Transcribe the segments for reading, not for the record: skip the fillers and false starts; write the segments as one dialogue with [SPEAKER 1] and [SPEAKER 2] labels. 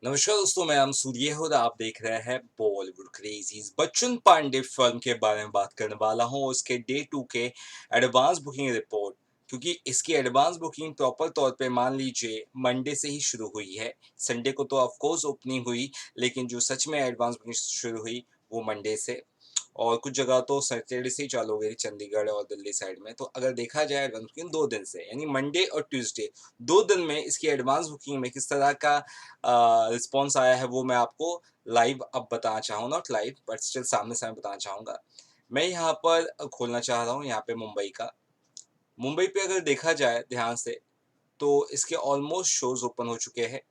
[SPEAKER 1] नमस्कार दोस्तों, मैं हम सूर्य और आप देख रहे हैं बॉलीवुड क्रेजीज। बच्चन पांडे फिल्म के बारे में बात करने वाला हूँ, उसके डे 2 के एडवांस बुकिंग रिपोर्ट। क्योंकि इसकी एडवांस बुकिंग प्रॉपर तौर पे मान लीजिए मंडे से ही शुरू हुई है। संडे को तो ऑफ कोर्स ओपनिंग हुई, लेकिन जो सच में एडवांस बुकिंग शुरू हुई वो मंडे से। और कुछ जगह तो सैटरडे से ही चालू हो गई थी, चंडीगढ़ और दिल्ली साइड में। तो अगर देखा जाए एडवांस बुकिंग 2 दिन से, यानी मंडे और ट्यूसडे, 2 दिन में इसकी एडवांस बुकिंग में किस तरह का रिस्पॉन्स आया है वो मैं आपको लाइव अब बताना चाहूँ, नॉट लाइव बट स्टिल सामने सामने बताना चाहूँगा। मैं यहाँ पर खोलना चाह रहा हूँ यहाँ पे मुंबई का। मुंबई पे अगर देखा जाए ध्यान से, तो इसके ऑलमोस्ट शोज़ ओपन हो चुके हैं,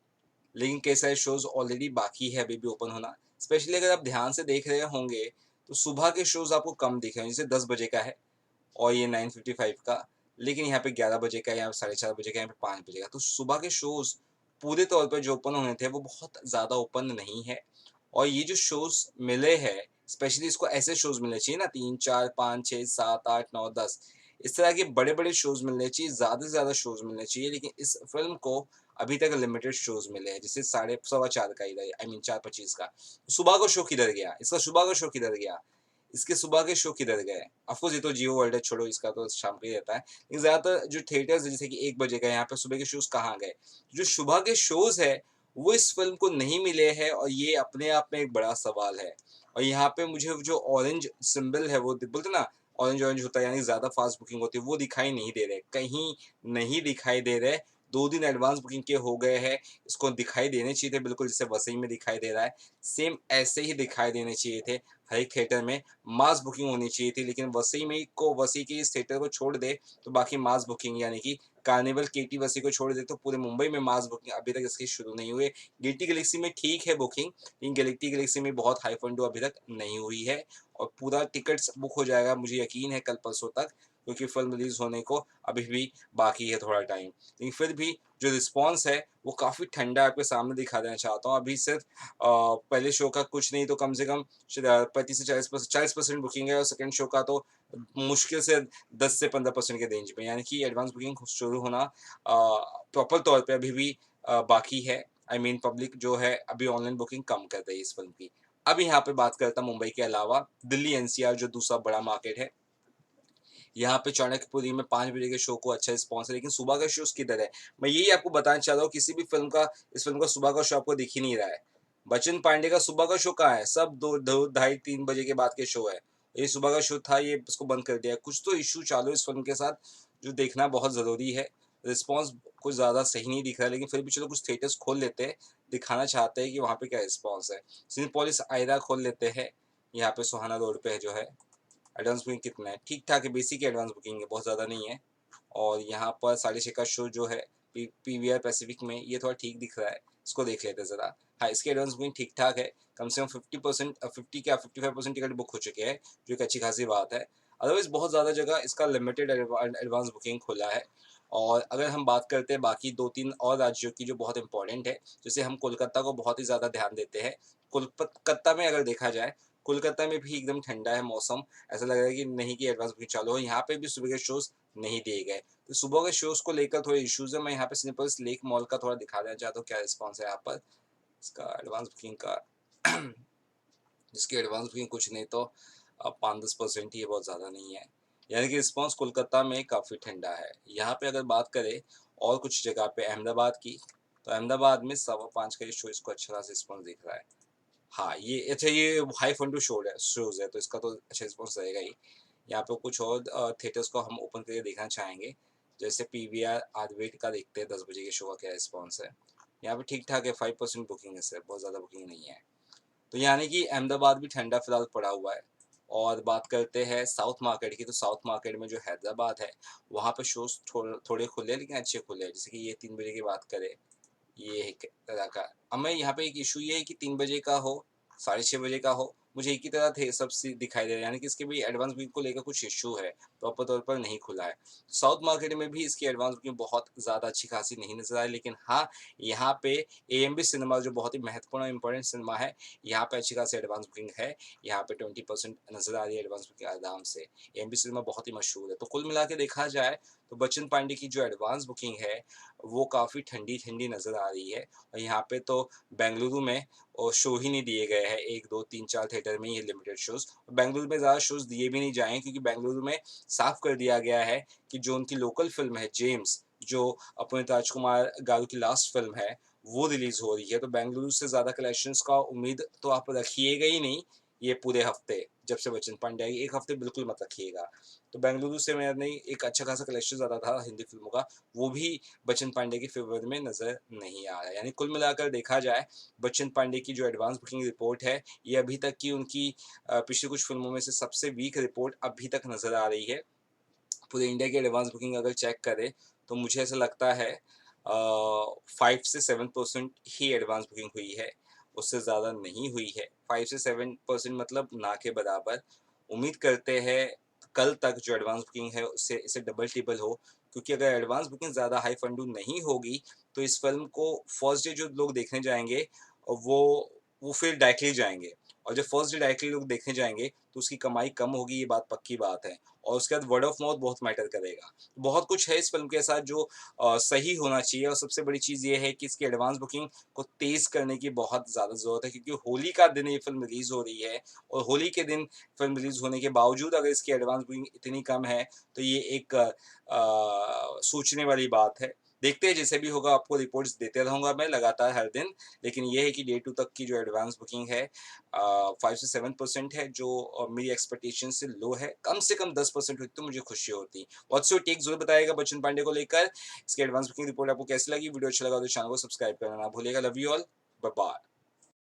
[SPEAKER 1] लेकिन कई सारे शोज़ ऑलरेडी बाकी है अभी भी ओपन होना। स्पेशली अगर आप ध्यान से देख रहे होंगे, तो सुबह के शोज़ आपको कम दिख रहे हैं, जैसे 10 बजे का है और ये 9:55 का, लेकिन यहाँ पे 11 बजे का है, यहाँ पे 4:30 बजे का है, यहाँ पे 5 बजे का। तो सुबह के शोज़ पूरे तौर पे जो ओपन होने थे वो बहुत ज़्यादा ओपन नहीं है। और ये जो शोज़ मिले हैं, स्पेशली इसको ऐसे शोज़ मिलने चाहिए ना, 3, 4, 5, 6, 7, 8, 9, 10, इस तरह के बड़े-बड़े शोज़ मिलने चाहिए, ज़्यादा से ज़्यादा शोज़ मिलने चाहिए। लेकिन इस फ़िल्म को अभी तक लिमिटेड शोज़ मिले हैं, जैसे साढ़े सवा 4 का इधर, आई मीन 4:25 का। सुबह का शो किधर गया? इसका सुबह का शो किधर गया? इसके सुबह के शो किधर गए? ऑफ कोर्स ये तो जियो वर्ल्ड है, छोड़ो, इसका तो शाम को ही रहता है। लेकिन ज़्यादातर जो थिएटर्स हैं, जैसे कि 1 बजे का, यहाँ पे सुबह के शोज़ कहाँ गए? जो सुबह के शोज़ हैं, वो इस फ़िल्म को नहीं मिले हैं और ये अपने आप में एक बड़ा सवाल है। और यहाँ पे मुझे जो ऑरेंज सिंबल है, वो बोलते हैं ना, ऑरेंज-ऑरेंज होता है, यानी ज़्यादा फ़ास्ट बुकिंग होती है, वो दिखाई नहीं दे रहे, कहीं नहीं दिखाई दे रहे। 2 दिन एडवांस बुकिंग के हो गए हैं, इसको दिखाई देने चाहिए थे बिल्कुल जैसे वसई में दिखाई दे रहा है, सेम ऐसे ही दिखाई देने चाहिए थे हर एक थिएटर में। मास बुकिंग होनी चाहिए थी, लेकिन वसई के इस थिएटर को छोड़ दे, तो बाकी मास बुकिंग यानी कि कार्निवल केटी वसई को छोड़ दे, तो पूरे मुंबई में मास बुकिंग अभी तक इसकी शुरू नहीं हुई है। गिल्टी गैलेक्सी में ठीक है बुकिंग, लेकिन गिल्टी गैलेक्सी में बहुत हाई फंडो अभी तक नहीं हुई है। और पूरा टिकट्स बुक हो जाएगा मुझे यकीन है कल परसों तक, क्योंकि फिल्म रिलीज होने को अभी भी बाकी है थोड़ा टाइम। लेकिन फिर भी जो रिस्पॉन्स है वो काफ़ी ठंडा आपके सामने दिखा देना चाहता हूँ। अभी सिर्फ पहले शो का कुछ नहीं तो कम से कम 35 से 40% बुकिंग है, और सेकंड शो का तो मुश्किल से 10 से 15% के रेंज में, यानी कि एडवांस बुकिंग शुरू होना प्रॉपर तौर पे अभी भी बाकी है। आई मीन पब्लिक जो है अभी ऑनलाइन बुकिंग कम कर रही है इस फिल्म की। अब यहाँ पे बात करता हूँ मुंबई के अलावा दिल्ली एनसीआर, जो दूसरा बड़ा मार्केट है। यहाँ पे चाणक्यपुरी में 5 बजे के शो को अच्छा रिस्पॉन्स है, लेकिन सुबह का शोज़ किधर है? मैं यही आपको बताना चाह रहा हूँ, किसी भी फ़िल्म का, इस फ़िल्म का सुबह का शो आपको दिख ही नहीं रहा है। बच्चन पांडे का सुबह का शो कहाँ है? सब 2 ढाई 3 बजे के बाद के शो है। ये सुबह का शो था, ये इसको बंद कर दिया है। कुछ तो इश्यू चालू है इस फ़िल्म के साथ, जो देखना बहुत ज़रूरी है। रिस्पॉन्स कुछ ज़्यादा सही नहीं दिख रहा है, लेकिन फिर भी चलो कुछ थिएटर्स खोल लेते हैं, दिखाना चाहते हैं कि वहाँ पे क्या रिस्पॉन्स है। सिनेपोलिस आइरा खोल लेते हैं, यहाँ पे सोहाना रोड पे है जो है। एडवांस बुकिंग कितना है? ठीक-ठाक है, बेसिक एडवांस बुकिंग है, बहुत ज़्यादा नहीं है। और यहाँ पर 6:30 का शो जो है पीवीआर पैसिफिक में, ये थोड़ा ठीक दिख रहा है, इसको देख लेते हैं ज़रा। हाँ, इसकी एडवांस बुकिंग ठीक-ठाक है, कम से कम 50% 50 क्या 55% टिकट बुक हो चुके हैं, जो एक अच्छी खासी बात है। अदरवाइज़ बहुत ज़्यादा जगह इसका लिमिटेड एडवांस बुकिंग खुला है। और अगर हम बात करते हैं बाकी 2-3 और राज्यों की जो बहुत इम्पोर्टेंट है, जैसे हम कोलकाता को बहुत ही ज़्यादा ध्यान देते हैं। कोलकाता में अगर देखा जाए, कोलकाता में भी एकदम ठंडा है मौसम, ऐसा लग रहा है कि नहीं कि एडवांस बुकिंग चालू हो। यहाँ पे भी सुबह के शोज़ नहीं दिए गए। तो सुबह के शोज़ को लेकर थोड़े इश्यूज़ हैं। मैं यहाँ पे सिनेपोलिस लेक मॉल का थोड़ा दिखा देना चाहता हूँ क्या रिस्पॉन्स है यहाँ पर, इसका एडवांस बुकिंग का। जिसकी एडवांस बुकिंग कुछ नहीं तो 5-10% ही है, बहुत ज़्यादा नहीं है। यानी कि रिस्पॉन्स कोलकाता में काफ़ी ठंडा है। यहाँ पे अगर बात करें और कुछ जगह पे अहमदाबाद की, तो अहमदाबाद में 5:15 का ये शो, इसको अच्छा खासा रिस्पॉन्स दिख रहा है। हाँ, ये अच्छा, ये हाई फंडू शोज़ है, तो इसका तो अच्छा रिस्पॉन्स रहेगा ही। यहाँ पे कुछ और थिएटर्स को हम ओपन करके देखना चाहेंगे, जैसे पीवीआर आदिवेट का देखते हैं 10 बजे के शो का क्या रिस्पॉन्स है। यहाँ पे ठीक-ठाक है, 5% बुकिंग है सिर्फ, बहुत ज़्यादा बुकिंग नहीं है। तो यानी कि अहमदाबाद भी ठंडा फिलहाल पड़ा हुआ है। और बात करते हैं साउथ मार्केट की, तो साउथ मार्केट में जो हैदराबाद है, वहाँ पे शोज़ थोड़े खुले हैं, लेकिन अच्छे खुले हैं। जैसे कि ये 3 बजे की बात करें, ये एक तरह का। अब मैं यहाँ पे एक इश्यू ये है कि 3 बजे का हो, 6:30 बजे का हो, मुझे एक ही तरह थे सब दिखाई दे रहे हैं, यानी कि इसके भी एडवांस बुकिंग को लेकर कुछ इश्यू है, प्रॉपर तौर पर नहीं खुला है। साउथ मार्केट में भी इसकी एडवांस बुकिंग बहुत ज़्यादा अच्छी खासी नहीं नज़र आई, लेकिन हाँ, यहाँ पे एएमबी सिनेमा जो बहुत ही महत्वपूर्ण और इम्पोर्टेंट सिनेमा है, यहाँ पे अच्छी खासी एडवांस बुकिंग है। यहाँ पे 20% नज़र आ रही है एडवांस बुकिंग आराम से। एएमबी सिनेमा बहुत ही मशहूर है। तो कुल मिला के देखा जाए तो बच्चन पांडे की जो एडवांस बुकिंग है, वो काफ़ी ठंडी-ठंडी नज़र आ रही है। और यहाँ पे तो बेंगलुरु में शो ही नहीं दिए गए हैं, 1, 2, 3, 4 थिएटर में ये लिमिटेड शोज़। बेंगलुरु में ज़्यादा शोज़ दिए भी नहीं जाएँ, क्योंकि बेंगलुरु में साफ़ कर दिया गया है कि जो उनकी लोकल फ़िल्म है जेम्स, जो अपने राजकुमार गारू की लास्ट फ़िल्म है, वो रिलीज़ हो रही है। तो बेंगलुरु से ज़्यादा कलेक्शंस का उम्मीद तो आप रखिएगा ही नहीं, ये पूरे हफ़्ते, जब से बच्चन पांडे आई, 1 हफ़्ते बिल्कुल मत रखिएगा। तो बेंगलुरु से मैंने एक अच्छा खासा कलेक्शंस आता था हिंदी फ़िल्मों का, वो भी बच्चन पांडे के फ़ेवर में नज़र नहीं आ रहा है। यानी कुल मिलाकर देखा जाए, बच्चन पांडे की जो एडवांस बुकिंग रिपोर्ट है, ये अभी तक की उनकी पिछली कुछ फ़िल्मों में से सबसे वीक रिपोर्ट अभी तक नज़र आ रही है। पूरे इंडिया की एडवांस बुकिंग अगर चेक करें, तो मुझे ऐसा लगता है 5 से 7% ही एडवांस बुकिंग हुई है, उससे ज़्यादा नहीं हुई है। 5 से 7% मतलब ना के बराबर। उम्मीद करते हैं कल तक जो एडवांस बुकिंग है उससे इसे डबल-टिपल हो, क्योंकि अगर एडवांस बुकिंग ज़्यादा हाई फंडू नहीं होगी, तो इस फ़िल्म को फर्स्ट डे जो लोग देखने जाएँगे, वो वो फिर डायरेक्टली जाएँगे, और जब फर्स्ट डे डायरेक्टली लोग देखने जाएँगे, तो उसकी कमाई कम होगी, ये बात पक्की बात है। और उसके बाद वर्ड ऑफ माउथ बहुत मैटर करेगा। बहुत कुछ है इस फ़िल्म के साथ जो सही होना चाहिए, और सबसे बड़ी चीज़ ये है कि इसकी एडवांस बुकिंग को तेज़ करने की बहुत ज़्यादा ज़रूरत है, क्योंकि होली का दिन ये फ़िल्म रिलीज़ हो रही है, और होली के दिन फ़िल्म रिलीज़ होने के बावजूद अगर इसकी एडवांस बुकिंग इतनी कम है, तो ये एक सोचने वाली बात है। देखते हैं, जैसे भी होगा आपको रिपोर्ट्स देते रहूँगा मैं लगातार हर दिन, लेकिन ये है कि डे 2 तक की जो एडवांस बुकिंग है 5 से 7% है, जो मेरी एक्सपेक्टेशन से लो है। कम से कम 10% होती तो मुझे खुशी होती। व्हाट्स योर टेक ज़रूर बताइएगा बच्चन पांडे को लेकर। इसकी एडवांस बुकिंग रिपोर्ट आपको कैसी लगी? वीडियो अच्छा लगा तो चैनल को सब्सक्राइब करना ना भूलिएगा। Love you all. Bye bye.